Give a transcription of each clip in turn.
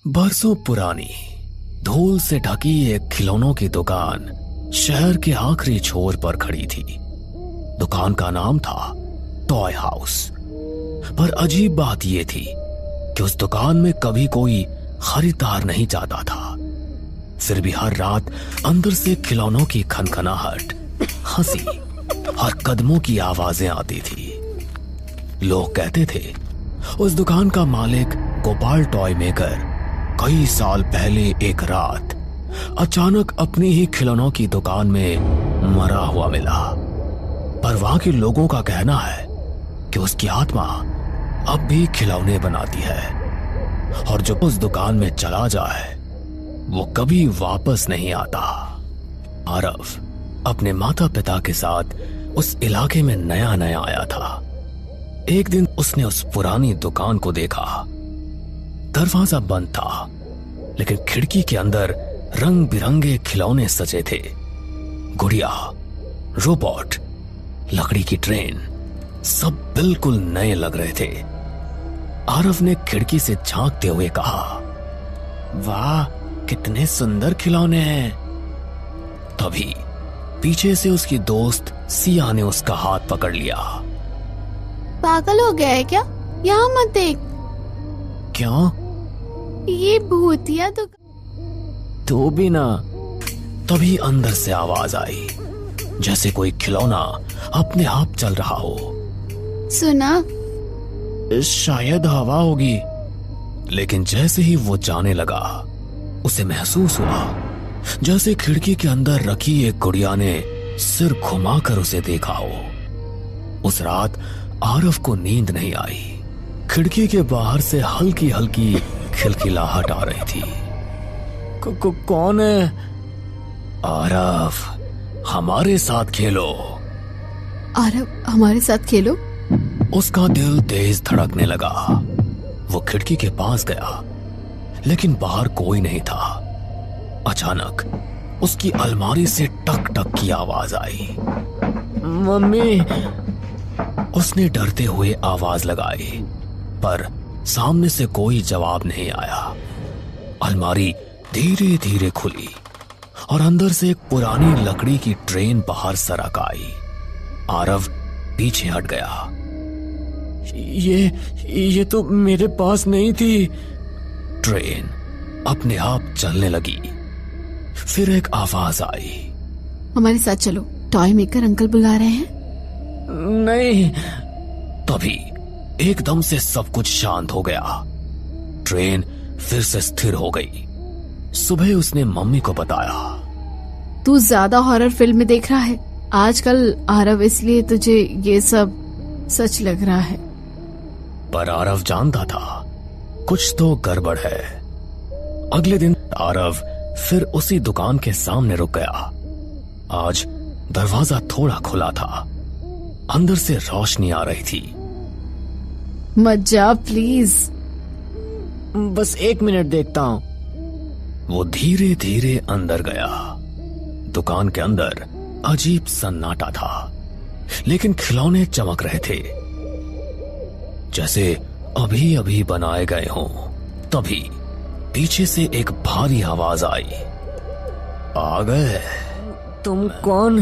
बरसों पुरानी धूल से ढकी एक खिलौनों की दुकान शहर के आखिरी छोर पर खड़ी थी। दुकान का नाम था टॉय हाउस। पर अजीब बात यह थी कि उस दुकान में कभी कोई खरीदार नहीं जाता था। फिर भी हर रात अंदर से खिलौनों की खनखनाहट, हंसी और कदमों की आवाजें आती थी। लोग कहते थे उस दुकान का मालिक गोपाल टॉय मेकर कई साल पहले एक रात अचानक अपनी ही खिलौनों की दुकान में मरा हुआ मिला। पर वहां के लोगों का कहना है कि उसकी आत्मा अब भी खिलौने बनाती है और जो उस दुकान में चला जाए वो कभी वापस नहीं आता। आरव अपने माता पिता के साथ उस इलाके में नया नया आया था। एक दिन उसने उस पुरानी दुकान को देखा। दरवाजा बंद था, लेकिन खिड़की के अंदर रंग बिरंगे खिलौने सजे थे। गुड़िया, रोबोट, लकड़ी की ट्रेन, सब बिल्कुल नए लग रहे थे। आरव ने खिड़की से झांकते हुए कहा, वाह, कितने सुंदर खिलौने हैं। तभी पीछे से उसकी दोस्त सिया ने उसका हाथ पकड़ लिया। पागल हो गया है क्या? यहाँ मत देख। क्यों? ये भूतिया तो तू भी ना। तभी अंदर से आवाज आई, जैसे कोई खिलौना अपने आप चल रहा हो। सुना? शायद हवा होगी। लेकिन जैसे ही वो जाने लगा, उसे महसूस हुआ जैसे खिड़की के अंदर रखी एक गुड़िया ने सिर घुमाकर उसे देखा हो। उस रात आरव को नींद नहीं आई। खिड़की के बाहर से हल्की हल्की खिलखिलाहट आ रही थी। कौन है? आरव, हमारे साथ खेलो। आरव, हमारे साथ खेलो? उसका दिल तेज धड़कने लगा। वो खिड़की के पास गया, लेकिन बाहर कोई नहीं था। अचानक उसकी अलमारी से टक टक की आवाज आई। मम्मी! उसने डरते हुए आवाज लगाई, पर सामने से कोई जवाब नहीं आया। अलमारी धीरे धीरे खुली और अंदर से एक पुरानी लकड़ी की ट्रेन बाहर सरक आई। आरव पीछे हट गया। ये तो मेरे पास नहीं थी। ट्रेन अपने आप चलने लगी। फिर एक आवाज आई, हमारे साथ चलो, टॉय मेकर अंकल बुला रहे हैं। नहीं। तभी एकदम से सब कुछ शांत हो गया। ट्रेन फिर से स्थिर हो गई। सुबह उसने मम्मी को बताया। तू ज्यादा हॉरर फिल्म देख रहा है आजकल आरव, इसलिए तुझे ये सब सच लग रहा है। पर आरव जानता था कुछ तो गड़बड़ है। अगले दिन आरव फिर उसी दुकान के सामने रुक गया। आज दरवाजा थोड़ा खुला था। अंदर से रोशनी आ रही थी। मत जा प्लीज। बस 1 मिनट देखता हूं। वो धीरे धीरे अंदर गया। दुकान के अंदर अजीब सन्नाटा था, लेकिन खिलौने चमक रहे थे जैसे अभी अभी बनाए गए हों। तभी पीछे से एक भारी आवाज आई। आ गए? तुम कौन?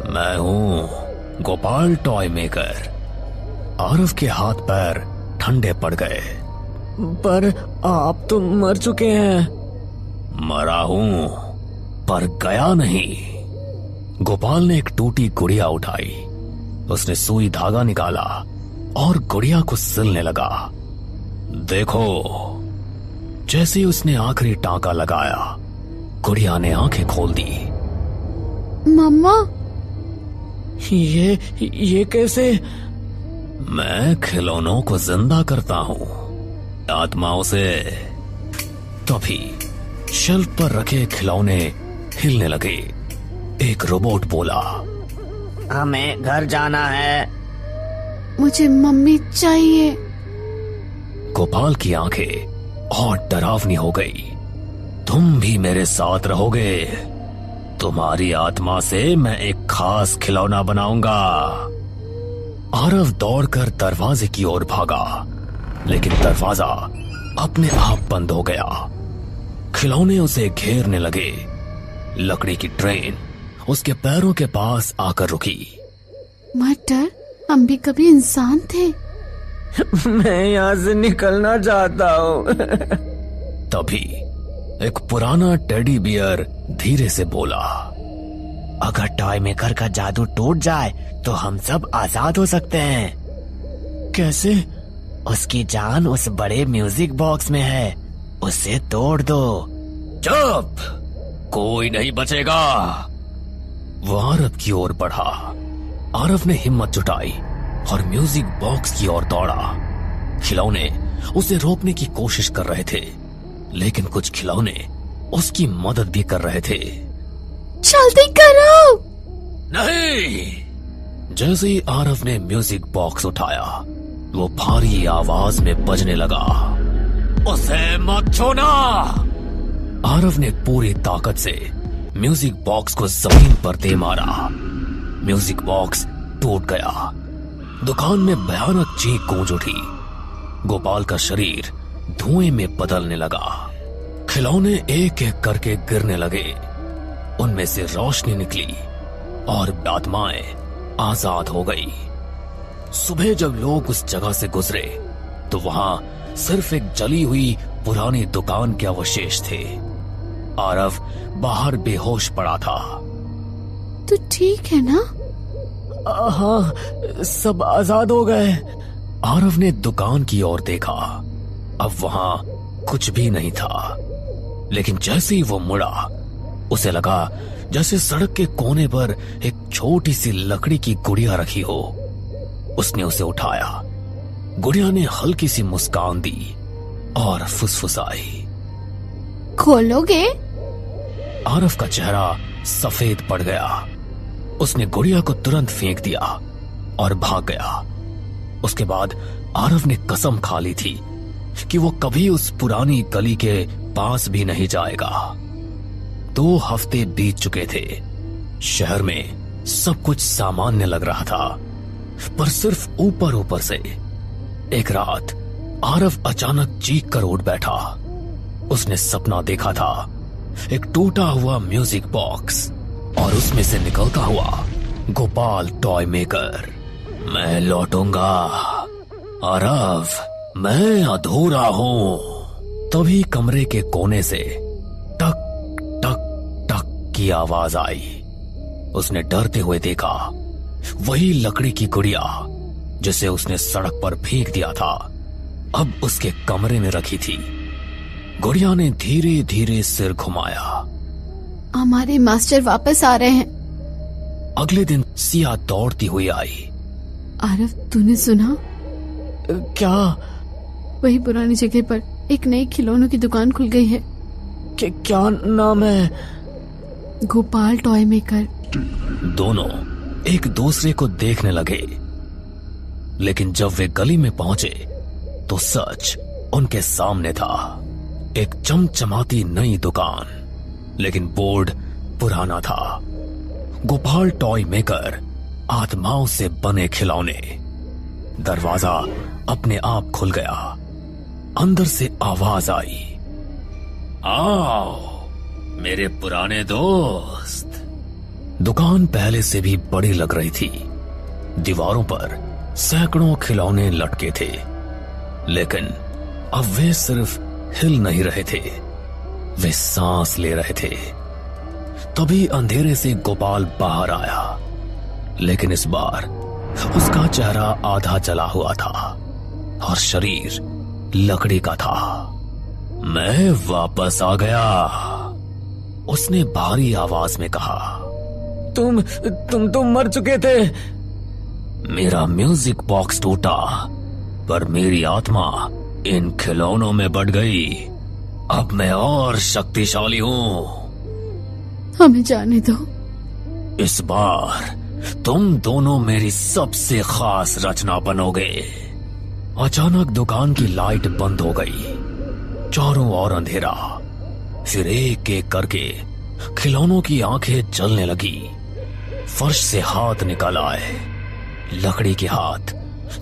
मैं हूं गोपाल टॉय मेकर। आरव के हाथ पैर ठंडे पड़ गए। पर आप तो मर चुके हैं। मरा हूं, पर गया नहीं। गोपाल ने एक टूटी गुड़िया उठाई। उसने सुई धागा निकाला और गुड़िया को सिलने लगा। देखो। जैसे उसने आखिरी टांका लगाया, गुड़िया ने आंखें खोल दी। मम्मा! ये कैसे? मैं खिलौनों को जिंदा करता हूं, आत्माओं से। तभी शेल्फ पर रखे खिलौने हिलने लगे। एक रोबोट बोला, हमें घर जाना है। मुझे मम्मी चाहिए। गोपाल की आंखें और डरावनी हो गई। तुम भी मेरे साथ रहोगे? तुम्हारी आत्मा से मैं एक खास खिलौना बनाऊंगा। आरव दौड़कर दरवाजे की ओर भागा, लेकिन दरवाजा अपने आप बंद हो गया। खिलौने उसे घेरने लगे। लकड़ी की ट्रेन उसके पैरों के पास आकर रुकी। मत डर, हम भी कभी इंसान थे। मैं यहाँ से निकलना चाहता हूँ। तभी एक पुराना टेडी बियर धीरे से बोला, अगर टॉय मेकर का जादू टूट जाए तो हम सब आजाद हो सकते हैं। कैसे? उसकी जान उस बड़े म्यूजिक बॉक्स में है, उसे तोड़ दो। चुप, कोई नहीं बचेगा। वो आरव की ओर बढ़ा। आरव ने हिम्मत जुटाई और म्यूजिक बॉक्स की ओर दौड़ा। खिलौने उसे रोकने की कोशिश कर रहे थे, लेकिन कुछ खिलौने उसकी मदद भी कर रहे थे। जल्दी करो। नहीं। जैसे ही आरव ने म्यूजिक बॉक्स उठाया, वो भारी आवाज में बजने लगा। उसे मत छूना। आरव ने पूरी ताकत से म्यूजिक बॉक्स को जमीन पर दे मारा। म्यूजिक बॉक्स टूट गया। दुकान में भयानक चीख गूंज उठी। गोपाल का शरीर धुएं में बदलने लगा। खिलौने एक एक करके गिरने लगे। उनमें से रोशनी निकली और आत्माएं आजाद हो गई। सुबह जब लोग उस जगह से गुजरे तो वहां सिर्फ एक जली हुई पुरानी दुकान के अवशेष थे। आरव बाहर बेहोश पड़ा था। तू ठीक है ना? हाँ, सब आजाद हो गए। आरव ने दुकान की ओर देखा। अब वहां कुछ भी नहीं था, लेकिन जैसे ही वो मुड़ा, उसे लगा जैसे सड़क के कोने पर एक छोटी सी लकड़ी की गुड़िया रखी हो। उसने उसे उठाया। गुड़िया ने हल्की सी मुस्कान दी और फुसफुसाई, खोलोगे? आरव का चेहरा सफेद पड़ गया। उसने गुड़िया को तुरंत फेंक दिया और भाग गया। उसके बाद आरव ने कसम खा ली थी कि वो कभी उस पुरानी गली के पास भी नहीं जाएगा। 2 हफ्ते बीत चुके थे। शहर में सब कुछ सामान्य लग रहा था, पर सिर्फ ऊपर ऊपर से। एक रात आरव अचानक चीख कर उठ बैठा। उसने सपना देखा था, एक टूटा हुआ म्यूजिक बॉक्स और उसमें से निकलता हुआ गोपाल टॉय मेकर। मैं लौटूंगा आरव, मैं अधूरा हूं। तभी कमरे के कोने से टक टक टक की आवाज आई। उसने डरते हुए देखा, वही लकड़ी की गुड़िया जिसे उसने सड़क पर फेंक दिया था, अब उसके कमरे में रखी थी। गुड़िया ने धीरे धीरे सिर घुमाया। हमारे मास्टर वापस आ रहे हैं। अगले दिन सिया दौड़ती हुई आई। आरव, तूने सुना? क्या? वही पुरानी जगह पर एक नई खिलौनों की दुकान खुल गई है। क्या नाम है? Gopal toy maker. दोनों एक दूसरे को देखने लगे, लेकिन जब वे गली में पहुंचे तो सच उनके सामने था। एक चमचमाती नई दुकान, लेकिन बोर्ड पुराना था। गोपाल टॉय मेकर, आत्माओं से बने खिलौने। दरवाजा अपने आप खुल गया। अंदर से आवाज आई, आओ मेरे पुराने दोस्त। दुकान पहले से भी बड़ी लग रही थी। दीवारों पर सैकड़ों खिलौने लटके थे, लेकिन अब वे सिर्फ हिल नहीं रहे थे, वे सांस ले रहे थे। तभी अंधेरे से गोपाल बाहर आया, लेकिन इस बार उसका चेहरा आधा जला हुआ था और शरीर लकड़ी का था। मैं वापस आ गया, उसने भारी आवाज में कहा। तुम तो मर चुके थे। मेरा म्यूजिक बॉक्स टूटा, पर मेरी आत्मा इन खिलौनों में बढ़ गई। अब मैं और शक्तिशाली हूं। हमें जाने दो। इस बार तुम दोनों मेरी सबसे खास रचना बनोगे। अचानक दुकान की लाइट बंद हो गई। चारों ओर अंधेरा। फिर एक एक करके खिलौनों की आंखें जलने लगी। फर्श से हाथ निकल आए, लकड़ी के हाथ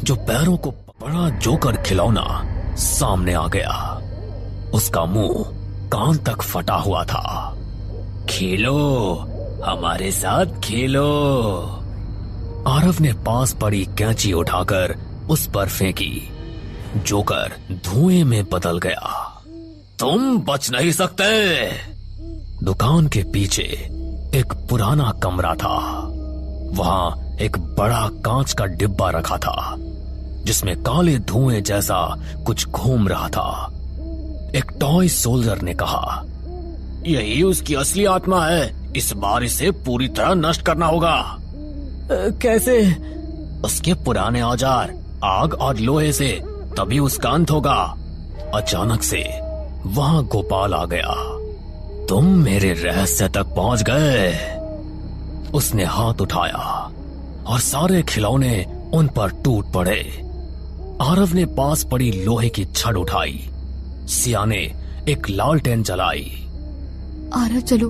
जो पैरों को बड़ा जोकर खिलौना सामने आ गया। उसका मुंह कान तक फटा हुआ था। खेलो, हमारे साथ खेलो। आरव ने पास पड़ी कैंची उठाकर उस पर फेंकी। जोकर धुएं में बदल गया। तुम बच नहीं सकते। दुकान के पीछे एक पुराना कमरा था। वहां एक बड़ा कांच का डिब्बा रखा था जिसमें काले धुएं जैसा कुछ घूम रहा था। एक टॉय सोल्जर ने कहा, यही उसकी असली आत्मा है। इस बार इसे पूरी तरह नष्ट करना होगा। कैसे? उसके पुराने औजार आग और लोहे से, तभी उसका अंत होगा। अचानक से वहां गोपाल आ गया। तुम मेरे रहस्य तक पहुंच गए। उसने हाथ उठाया और सारे खिलौने उन पर टूट पड़े। आरव ने पास पड़ी लोहे की छड़ उठाई। सिया ने एक लालटेन जलाई। आरव चलो,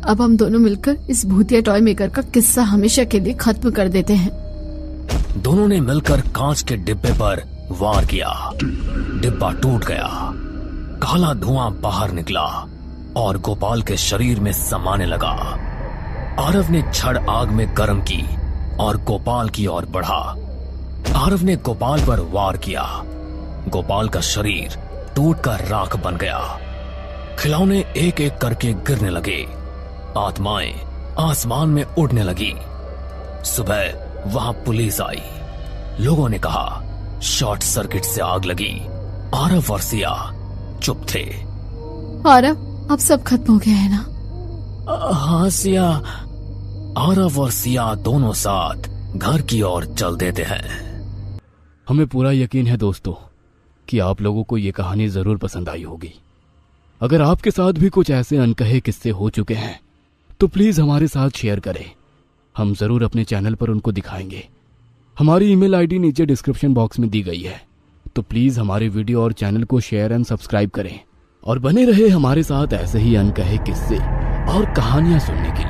अब हम दोनों मिलकर इस भूतिया टॉय मेकर का किस्सा हमेशा के लिए खत्म कर देते हैं। दोनों ने मिलकर कांच के डिब्बे पर वार किया। डिब्बा टूट गया। काला धुआं बाहर निकला और गोपाल के शरीर में समाने लगा। आरव ने छड़ आग में गर्म की और गोपाल की ओर बढ़ा। आरव ने गोपाल पर वार किया। गोपाल का शरीर टूटकर राख बन गया। खिलौने एक एक करके गिरने लगे। आत्माएं आसमान में उड़ने लगी। सुबह वहां पुलिस आई। लोगों ने कहा शॉर्ट सर्किट से आग लगी। आरव और सिया चुप थे। आरव, अब सब खत्म हो गया है ना? हाँ सिया। आरव और सिया दोनों साथ घर की ओर चल देते हैं। हमें पूरा यकीन है दोस्तों कि आप लोगों को ये कहानी जरूर पसंद आई होगी। अगर आपके साथ भी कुछ ऐसे अनकहे किस्से हो चुके हैं तो प्लीज हमारे साथ शेयर करें। हम जरूर अपने चैनल पर उनको दिखाएंगे। हमारी ईमेल आईडी नीचे डिस्क्रिप्शन बॉक्स में दी गई है, तो प्लीज हमारे वीडियो और चैनल को शेयर एंड सब्सक्राइब करें और बने रहे हमारे साथ ऐसे ही अनकहे किस्से और कहानियां सुनने के लिए।